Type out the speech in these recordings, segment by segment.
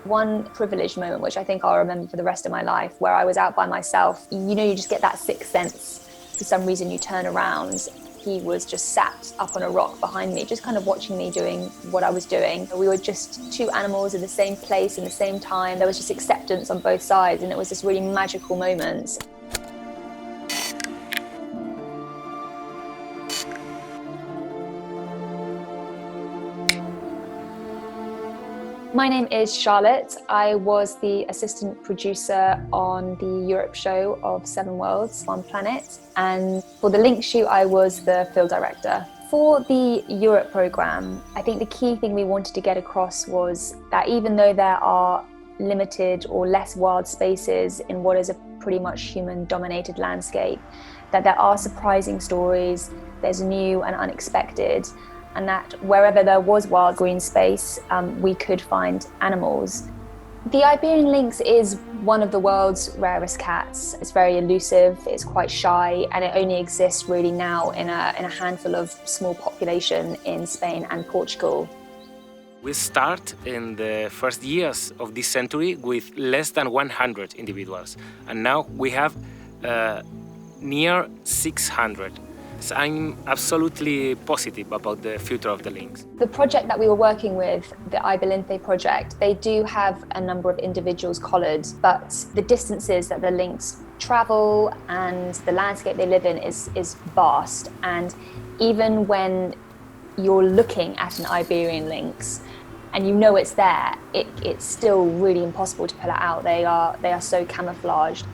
One privileged moment, which I think I'll remember for the rest of my life, where I was out by myself. You know, you just get that sixth sense. For some reason, you turn around. He was just sat up on a rock behind me, just kind of watching me doing what I was doing. We were just two animals in the same place, in the same time. There was just acceptance on both sides, and it was this really magical moment. My name is Charlotte. I was the assistant producer on the Europe show of 7 Worlds, 1 Planet. And for the Lynx shoot, I was the field director. For the Europe programme, I think the key thing we wanted to get across was that even though there are limited or less wild spaces in what is a pretty much human-dominated landscape, that there are surprising stories, there's new and unexpected, and that wherever there was wild green space, we could find animals. The Iberian Lynx is one of the world's rarest cats. It's very elusive, it's quite shy, and it only exists really now in a handful of small population in Spain and Portugal. We start in the first years of this century with less than 100 individuals, and now we have near 600. So I'm absolutely positive about the future of the lynx. The project that we were working with, the Iberian Lynx project, they do have a number of individuals collared, but the distances that the lynx travel and the landscape they live in is vast. And even when you're looking at an Iberian lynx and you know it's there, it's still really impossible to pull it out. They are so camouflaged.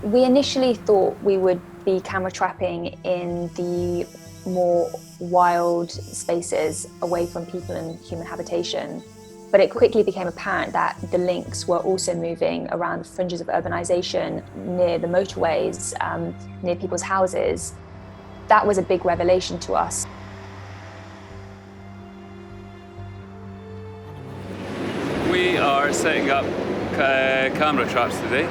We initially thought we would be camera trapping in the more wild spaces away from people and human habitation. But it quickly became apparent that the lynx were also moving around the fringes of urbanization, near the motorways, near people's houses. That was a big revelation to us. We are setting up camera traps today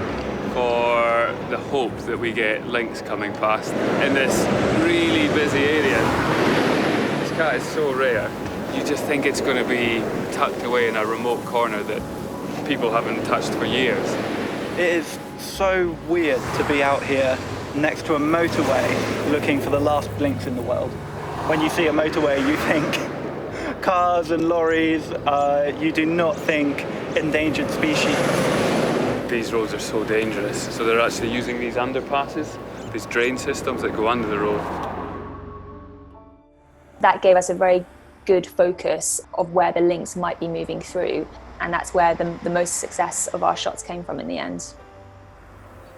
for the hope that we get lynx coming past in this really busy area. This cat is so rare. You just think it's going to be tucked away in a remote corner that people haven't touched for years. It is so weird to be out here next to a motorway looking for the last lynx in the world. When you see a motorway, you think cars and lorries. You do not think endangered species. These roads are so dangerous, so they're actually using these underpasses, these drain systems that go under the road. That gave us a very good focus of where the lynx might be moving through, and that's where the most success of our shots came from in the end.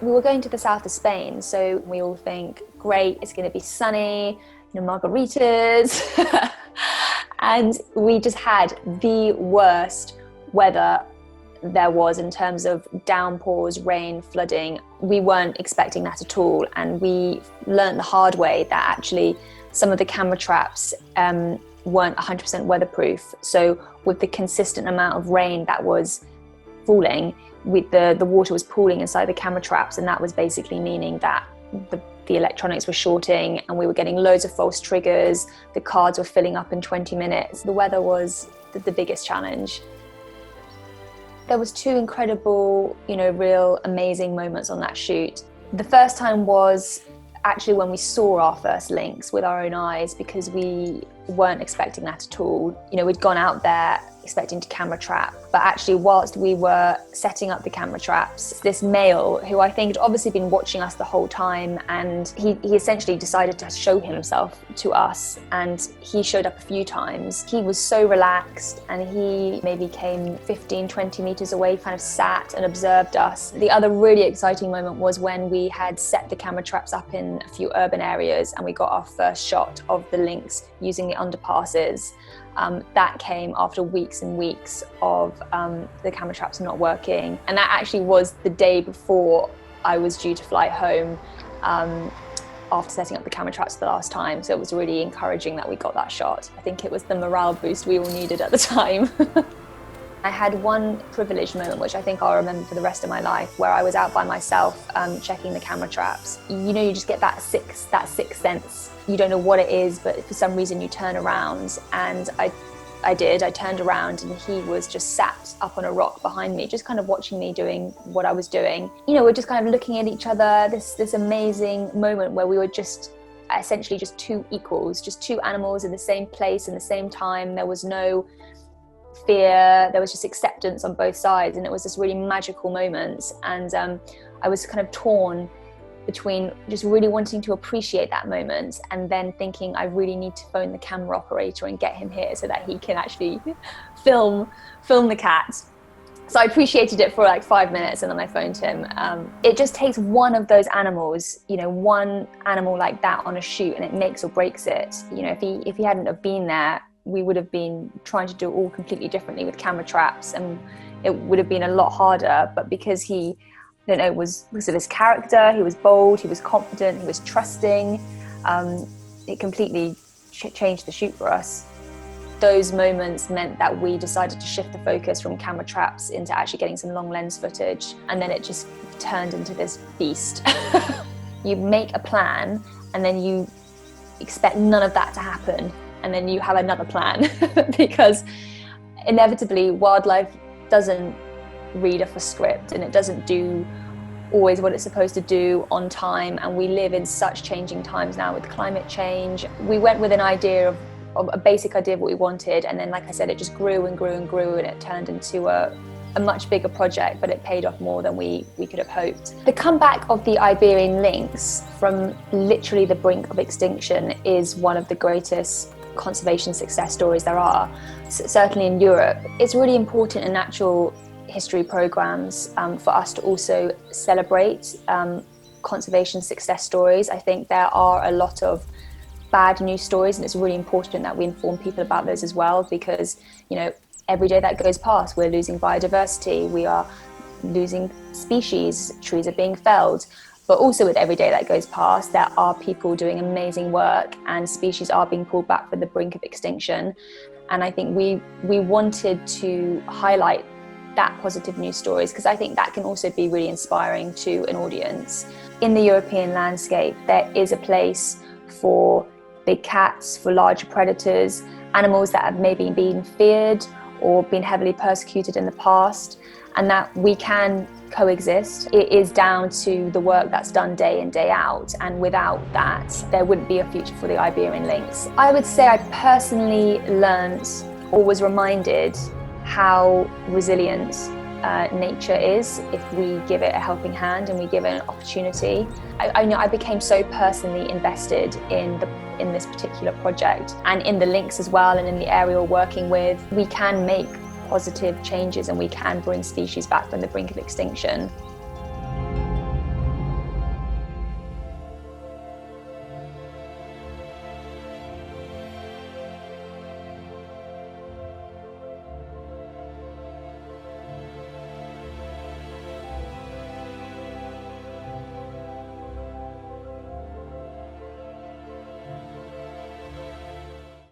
We were going to the south of Spain, so we all think, great, it's going to be sunny, margaritas, and we just had the worst weather there was in terms of downpours, rain, flooding. We weren't expecting that at all, and we learned the hard way that actually some of the camera traps weren't 100% weatherproof. So with the consistent amount of rain that was falling, the water was pooling inside the camera traps, and that was basically meaning that the electronics were shorting and we were getting loads of false triggers. The cards were filling up in 20 minutes. The weather was the biggest challenge. There was 2 incredible, real amazing moments on that shoot. The first time was actually when we saw our first lynx with our own eyes, because we weren't expecting that at all. We'd gone out there expecting to camera trap, but actually whilst we were setting up the camera traps, this male, who I think had obviously been watching us the whole time, and he essentially decided to show himself to us, and he showed up a few times. He was so relaxed, and he maybe came 15-20 meters away, kind of sat and observed us. The other really exciting moment was when we had set the camera traps up in a few urban areas and we got our first shot of the lynx using the underpasses. That came after weeks and weeks of the camera traps not working, and that actually was the day before I was due to fly home after setting up the camera traps the last time. So it was really encouraging that we got that shot. I think it was the morale boost we all needed at the time. I had one privileged moment, which I think I'll remember for the rest of my life, where I was out by myself checking the camera traps. You just get that sixth sense. You don't know what it is, but for some reason you turn around, and I I did. I turned around and he was just sat up on a rock behind me, just kind of watching me doing what I was doing. You know, we're just kind of looking at each other, this amazing moment where we were just essentially just two equals, just two animals in the same place in the same time. There was no fear, there was just acceptance on both sides, and it was this really magical moment. And I was kind of torn between just really wanting to appreciate that moment and then thinking I really need to phone the camera operator and get him here so that he can actually film the cat. So I appreciated it for like 5 minutes and then I phoned him. It just takes one of those animals, you know, one animal like that on a shoot, and it makes or breaks it. You know, if he hadn't have been there, we would have been trying to do it all completely differently with camera traps, and it would have been a lot harder. But because he, I don't know, was of his character, he was bold, he was confident, he was trusting, it completely changed the shoot for us. Those moments meant that we decided to shift the focus from camera traps into actually getting some long lens footage, and then it just turned into this beast. You make a plan and then you expect none of that to happen, and then you have another plan because inevitably wildlife doesn't read off a script and it doesn't do always what it's supposed to do on time, and we live in such changing times now with climate change. We went with an idea of a basic idea of what we wanted, and then like I said, it just grew and grew and grew, and it turned into a much bigger project, but it paid off more than we could have hoped. The comeback of the Iberian lynx from literally the brink of extinction is one of the greatest conservation success stories there are, certainly in Europe. It's really important in natural history programs for us to also celebrate conservation success stories. I think there are a lot of bad news stories, and it's really important that we inform people about those as well, because, you know, every day that goes past, we're losing biodiversity, we are losing species, trees are being felled. But also with every day that goes past, there are people doing amazing work and species are being pulled back from the brink of extinction. And I think we wanted to highlight that positive news stories, because I think that can also be really inspiring to an audience. In the European landscape, there is a place for big cats, for larger predators, animals that have maybe been feared or been heavily persecuted in the past, and that we can coexist. It is down to the work that's done day in, day out, and without that, there wouldn't be a future for the Iberian lynx. I would say I personally learned or was reminded how resilient nature is if we give it a helping hand and we give it an opportunity. I know I became so personally invested in this particular project, and in the lynx as well, and in the area we're working with. We can make positive changes and we can bring species back from the brink of extinction.